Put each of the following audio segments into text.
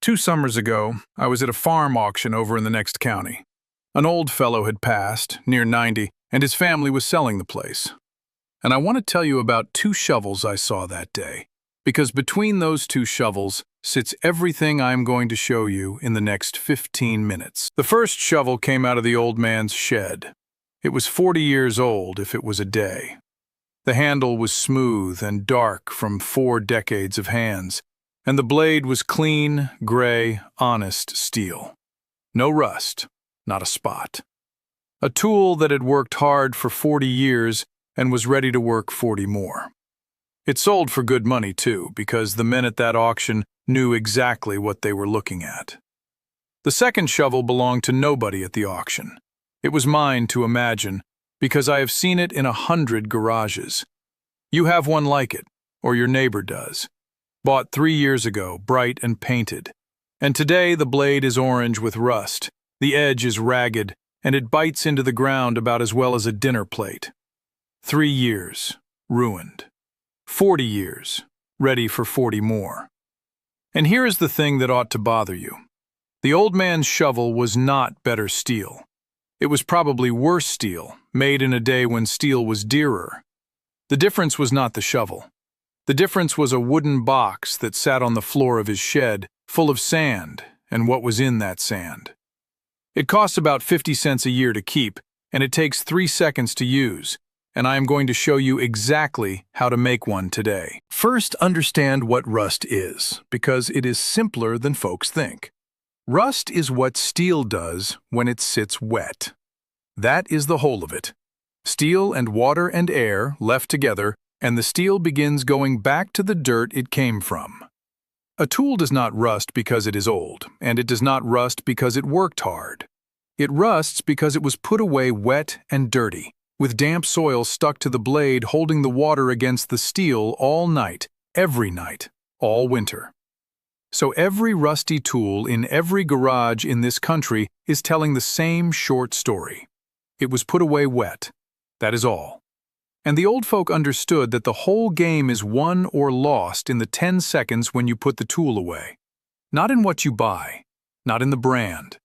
2 summers ago, I was at a farm auction over in the next county. An old fellow had passed, near 90, and his family was selling the place. And I want to tell you about 2 shovels I saw that day, because between those 2 shovels sits everything I'm going to show you in the next 15 minutes. The first shovel came out of the old man's shed. It was 40 years old if it was a day. The handle was smooth and dark from 4 decades of hands, and the blade was clean, gray, honest steel. No rust, not a spot. A tool that had worked hard for 40 years and was ready to work 40 more. It sold for good money, too, because the men at that auction knew exactly what they were looking at. The second shovel belonged to nobody at the auction. It was mine to imagine, because I have seen it in 100 garages. You have one like it, or your neighbor does. Bought 3 years ago, bright and painted. And today the blade is orange with rust, the edge is ragged, and it bites into the ground about as well as a dinner plate. 3 years, ruined. 40 years, ready for 40 more. And here is the thing that ought to bother you. The old man's shovel was not better steel. It was probably worse steel, made in a day when steel was dearer. The difference was not the shovel. The difference was a wooden box that sat on the floor of his shed, full of sand, and what was in that sand. It costs about 50 cents a year to keep, and it takes 3 seconds to use, and I am going to show you exactly how to make one today. First, understand what rust is, because it is simpler than folks think. Rust is what steel does when it sits wet. That is the whole of it. Steel and water and air left together, and the steel begins going back to the dirt it came from. A tool does not rust because it is old, and it does not rust because it worked hard. It rusts because it was put away wet and dirty, with damp soil stuck to the blade holding the water against the steel all night, every night, all winter. So every rusty tool in every garage in this country is telling the same short story. It was put away wet. That is all. And the old folk understood that the whole game is won or lost in the 10 seconds when you put the tool away. Not in what you buy, not in the brand,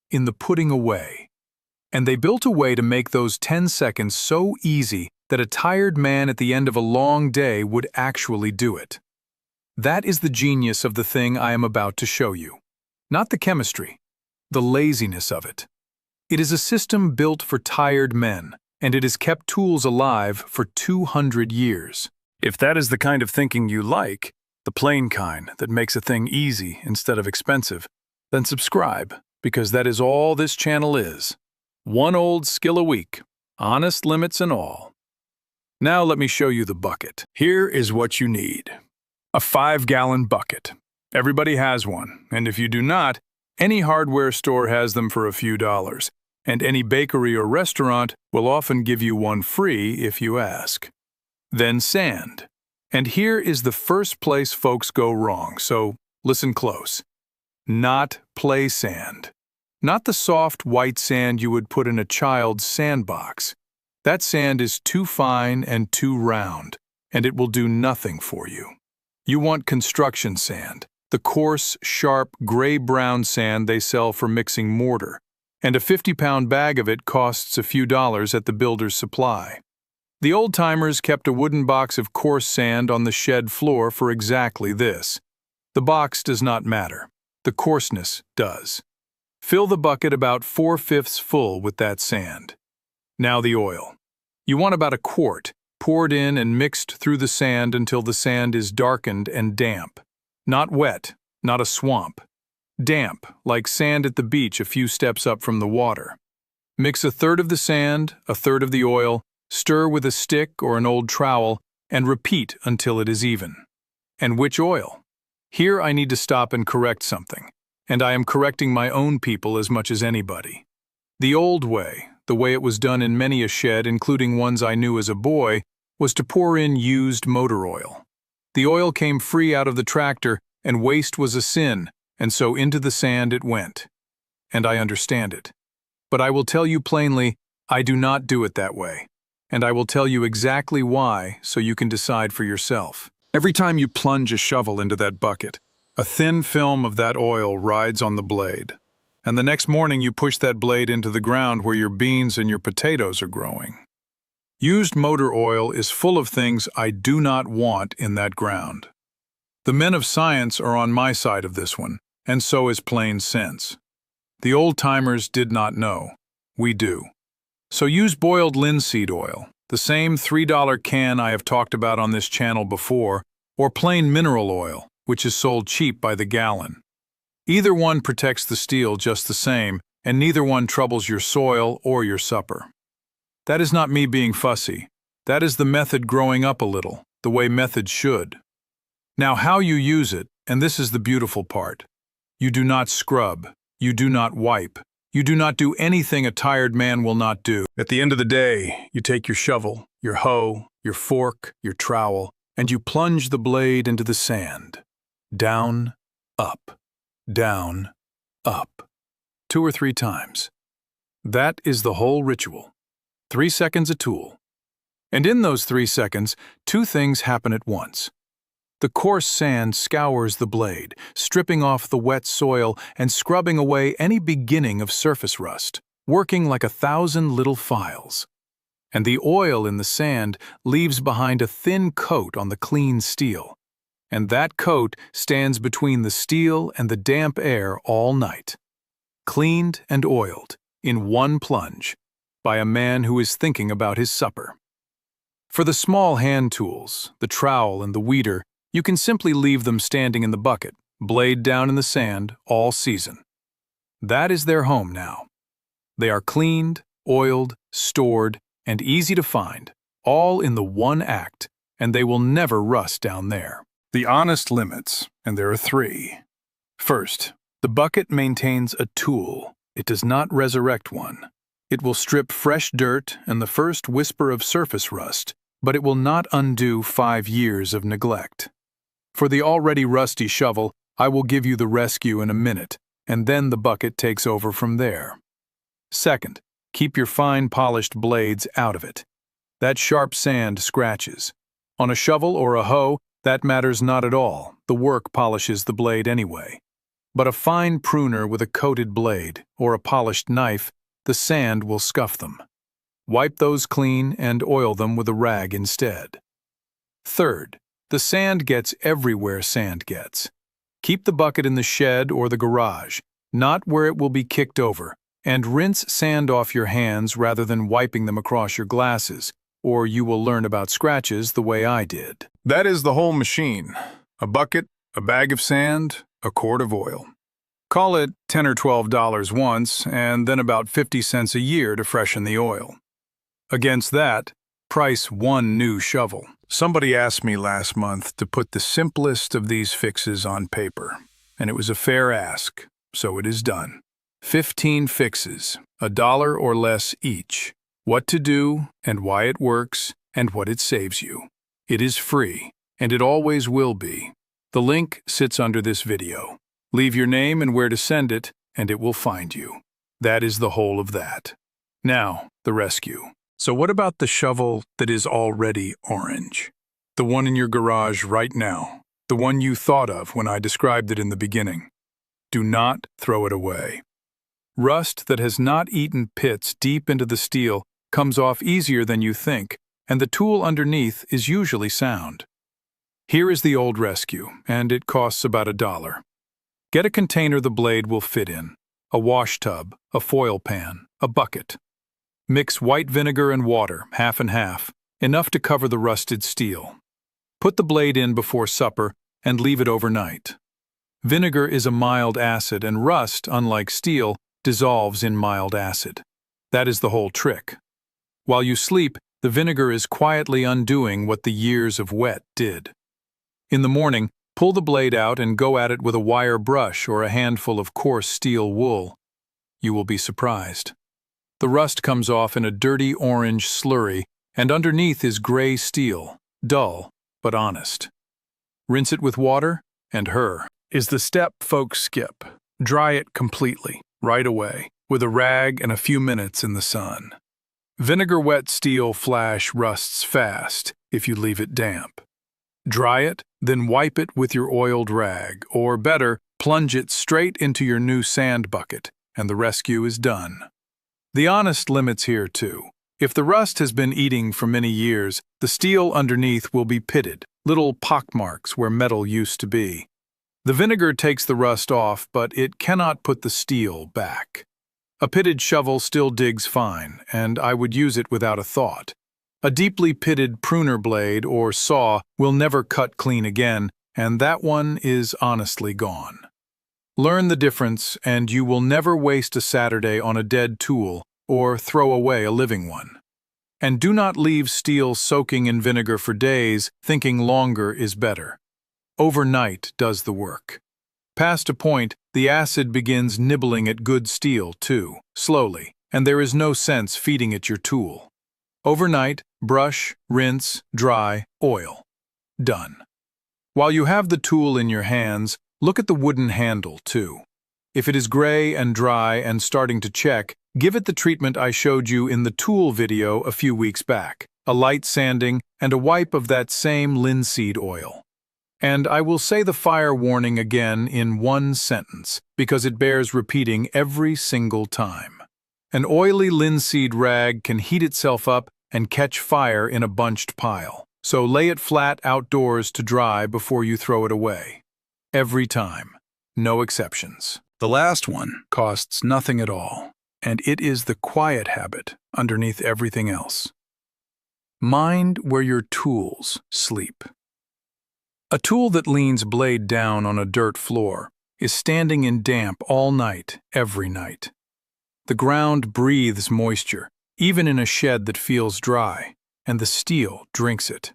in the putting away. And they built a way to make those 10 seconds so easy that a tired man at the end of a long day would actually do it. That is the genius of the thing I am about to show you. Not the chemistry, the laziness of it. It is a system built for tired men, and it has kept tools alive for 200 years. If that is the kind of thinking you like, the plain kind that makes a thing easy instead of expensive, then subscribe, because that is all this channel is. One old skill a week, honest limits and all. Now let me show you the bucket. Here is what you need. A 5-gallon bucket. Everybody has one, and if you do not, any hardware store has them for a few dollars, and any bakery or restaurant will often give you one free if you ask. Then sand. And here is the first place folks go wrong, so listen close. Not play sand. Not the soft white sand you would put in a child's sandbox. That sand is too fine and too round, and it will do nothing for you. You want construction sand, the coarse, sharp, gray-brown sand they sell for mixing mortar, and a 50-pound bag of it costs a few dollars at the builder's supply. The old-timers kept a wooden box of coarse sand on the shed floor for exactly this. The box does not matter. The coarseness does. Fill the bucket about 4/5 full with that sand. Now the oil. You want about a quart, poured in and mixed through the sand until the sand is darkened and damp. Not wet, not a swamp. Damp, like sand at the beach a few steps up from the water. Mix 1/3 of the sand, 1/3 of the oil, stir with a stick or an old trowel, and repeat until it is even. And which oil? Here I need to stop and correct something, and I am correcting my own people as much as anybody. The old way, the way it was done in many a shed, including ones I knew as a boy, was to pour in used motor oil. The oil came free out of the tractor, and waste was a sin, and so into the sand it went. And I understand it. But I will tell you plainly, I do not do it that way. And I will tell you exactly why, so you can decide for yourself. Every time you plunge a shovel into that bucket, A thin film of that oil rides on the blade, and the next morning you push that blade into the ground where your beans and your potatoes are growing. Used motor oil is full of things I do not want in that ground. The men of science are on my side of this one, and so is plain sense. The old-timers did not know. We do. So use boiled linseed oil, the same $3 can I have talked about on this channel before, or plain mineral oil, which is sold cheap by the gallon. Either one protects the steel just the same, and neither one troubles your soil or your supper. That is not me being fussy. That is the method growing up a little, the way methods should. Now how you use it, and this is the beautiful part. You do not scrub. You do not wipe. You do not do anything a tired man will not do. At the end of the day, you take your shovel, your hoe, your fork, your trowel, and you plunge the blade into the sand. Down, up, down, up. 2 or 3 times. That is the whole ritual. 3 seconds a tool. And in those 3 seconds, 2 things happen at once. The coarse sand scours the blade, stripping off the wet soil and scrubbing away any beginning of surface rust, working like 1,000 little files. And the oil in the sand leaves behind a thin coat on the clean steel. And that coat stands between the steel and the damp air all night. Cleaned and oiled, in one plunge, by a man who is thinking about his supper. For the small hand tools, the trowel and the weeder, you can simply leave them standing in the bucket, blade down in the sand, all season. That is their home now. They are cleaned, oiled, stored, and easy to find, all in the one act, and they will never rust down there. The honest limits, and there are 3. First, the bucket maintains a tool. It does not resurrect one. It will strip fresh dirt and the first whisper of surface rust, but it will not undo 5 years of neglect. For the already rusty shovel, I will give you the rescue in a minute, and then the bucket takes over from there. Second, keep your fine polished blades out of it. That sharp sand scratches. On a shovel or a hoe, that matters not at all. The work polishes the blade anyway. But a fine pruner with a coated blade, or a polished knife, the sand will scuff them. Wipe those clean and oil them with a rag instead. Third, the sand gets everywhere sand gets. Keep the bucket in the shed or the garage, not where it will be kicked over, and rinse sand off your hands rather than wiping them across your glasses, or you will learn about scratches the way I did. That is the whole machine. A bucket, a bag of sand, a quart of oil. Call it $10 or $12 once, and then about 50 cents a year to freshen the oil. Against that, price 1 new shovel. Somebody asked me last month to put the simplest of these fixes on paper, and it was a fair ask, so it is done. 15 fixes, $1 or less each. What to do, and why it works, and what it saves you. It is free, and it always will be. The link sits under this video. Leave your name and where to send it, and it will find you. That is the whole of that. Now, the rescue. So what about the shovel that is already orange? The one in your garage right now. The one you thought of when I described it in the beginning. Do not throw it away. Rust that has not eaten pits deep into the steel comes off easier than you think, and the tool underneath is usually sound. Here is the old rescue, and it costs about $1. Get a container the blade will fit in, a wash tub, a foil pan, a bucket. Mix white vinegar and water, half and half, enough to cover the rusted steel. Put the blade in before supper and leave it overnight. Vinegar is a mild acid, and rust, unlike steel, dissolves in mild acid. That is the whole trick. While you sleep, the vinegar is quietly undoing what the years of wet did. In the morning, pull the blade out and go at it with a wire brush or a handful of coarse steel wool. You will be surprised. The rust comes off in a dirty orange slurry, and underneath is gray steel, dull but honest. Rinse it with water, and is the step folks skip. Dry it completely, right away, with a rag and a few minutes in the sun. Vinegar-wet steel flash rusts fast if you leave it damp. Dry it, then wipe it with your oiled rag, or better, plunge it straight into your new sand bucket, and the rescue is done. The honest limits here too. If the rust has been eating for many years, the steel underneath will be pitted, little pockmarks where metal used to be. The vinegar takes the rust off, but it cannot put the steel back. A pitted shovel still digs fine, and I would use it without a thought. A deeply pitted pruner blade or saw will never cut clean again, and that one is honestly gone. Learn the difference, and you will never waste a Saturday on a dead tool or throw away a living one. And do not leave steel soaking in vinegar for days, thinking longer is better. Overnight does the work. Past a point, the acid begins nibbling at good steel too, slowly, and there is no sense feeding it your tool. Overnight, brush, rinse, dry, oil. Done. While you have the tool in your hands, look at the wooden handle too. If it is gray and dry and starting to check, give it the treatment I showed you in the tool video a few weeks back, a light sanding and a wipe of that same linseed oil. And I will say the fire warning again in one sentence, because it bears repeating every single time. An oily linseed rag can heat itself up and catch fire in a bunched pile, so lay it flat outdoors to dry before you throw it away. Every time. No exceptions. The last one costs nothing at all, and it is the quiet habit underneath everything else. Mind where your tools sleep. A tool that leans blade down on a dirt floor is standing in damp all night, every night. The ground breathes moisture, even in a shed that feels dry, and the steel drinks it.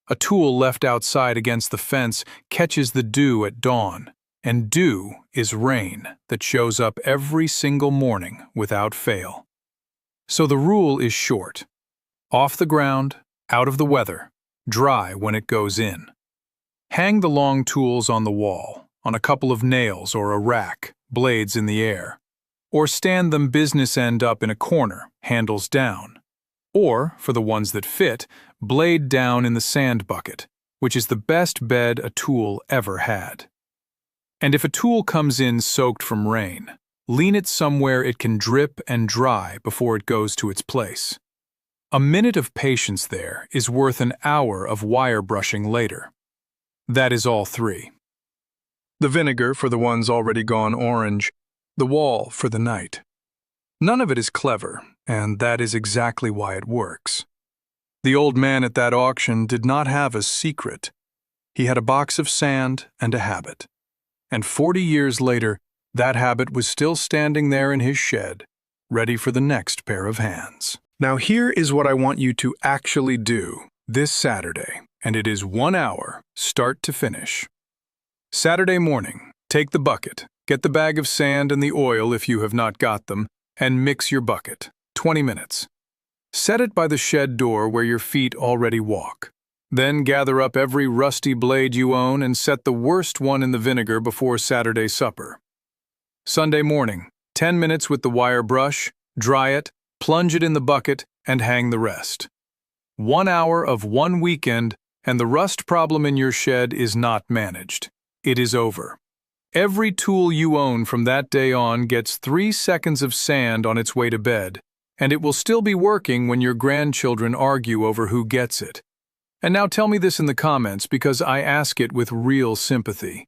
A tool left outside against the fence catches the dew at dawn, and dew is rain that shows up every single morning without fail. So the rule is short. Off the ground, out of the weather, dry when it goes in. Hang the long tools on the wall, on a couple of nails or a rack, blades in the air. Or stand them business end up in a corner, handles down. Or, for the ones that fit, blade down in the sand bucket, which is the best bed a tool ever had. And if a tool comes in soaked from rain, lean it somewhere it can drip and dry before it goes to its place. A minute of patience there is worth an hour of wire brushing later. That is all three. The vinegar for the ones already gone orange, the wall for the night. None of it is clever, and that is exactly why it works. The old man at that auction did not have a secret. He had a box of sand and a habit. And 40 years later, that habit was still standing there in his shed, ready for the next pair of hands. Now here is what I want you to actually do this Saturday, and it is 1 hour, start to finish. Saturday morning, take the bucket, get the bag of sand and the oil if you have not got them, and mix your bucket, 20 minutes. Set it by the shed door where your feet already walk. Then gather up every rusty blade you own and set the worst one in the vinegar before Saturday supper. Sunday morning, 10 minutes with the wire brush, dry it, plunge it in the bucket, and hang the rest. 1 hour of one weekend, and the rust problem in your shed is not managed. It is over. Every tool you own from that day on gets 3 seconds of sand on its way to bed, and it will still be working when your grandchildren argue over who gets it. And now tell me this in the comments because I ask it with real sympathy.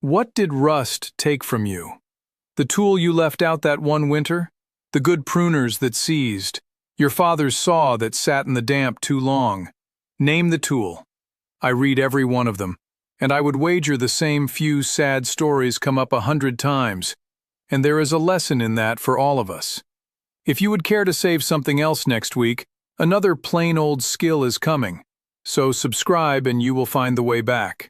What did rust take from you? The tool you left out that one winter? The good pruners that seized? Your father's saw that sat in the damp too long? Name the tool. I read every one of them, and I would wager the same few sad stories come up 100 times, and there is a lesson in that for all of us. If you would care to save something else next week, another plain old skill is coming, so subscribe and you will find the way back.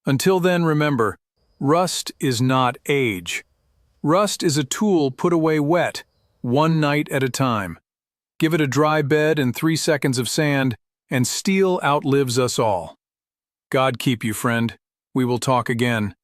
Until then, remember, rust is not age. Rust is a tool put away wet, one night at a time. Give it a dry bed and 3 seconds of sand, and steel outlives us all. God keep you, friend. We will talk again.